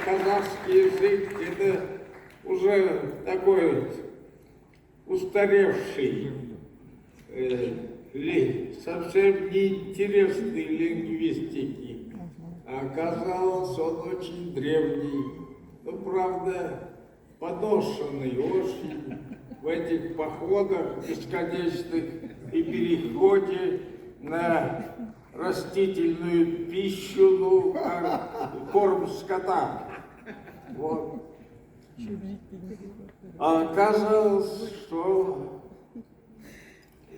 казахский язык это уже такой устаревший, совсем неинтересной лингвистики. А оказалось, он очень древний, ну, правда, поношенный очень в этих походах бесконечных и переходе на растительную пищу, ну, как корм скота. Вот. А оказалось, что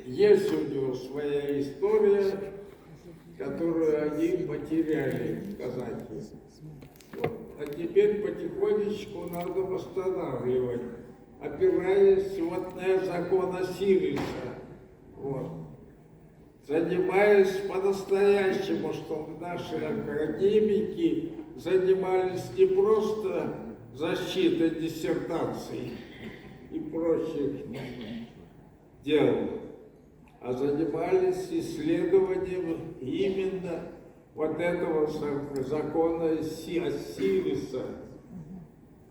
есть у него своя история, которую они потеряли, казахи. Вот. А теперь потихонечку надо восстанавливать, опираясь вот на закон Осириса. Вот. Занимаясь по-настоящему, чтобы наши академики занимались не просто защитой диссертаций и прочих дел, а занимались исследованием именно вот этого закона Осириса.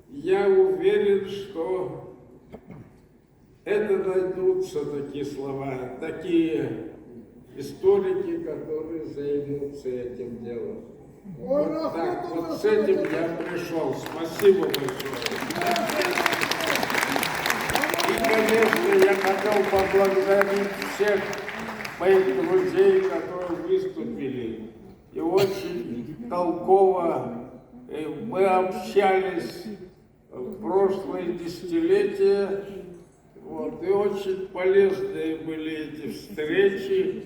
Я уверен, что это найдутся такие слова, такие историки, которые займутся этим делом. Вот так, вот с этим я пришел. Спасибо большое. И, конечно, я хотел поблагодарить всех моих друзей, которые выступили. И очень толково мы общались в прошлые десятилетия. Вот, и очень полезные были эти встречи.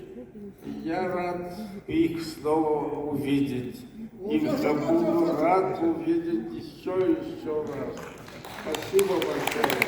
Я рад их снова увидеть. И буду рад увидеть еще и еще раз. Спасибо большое.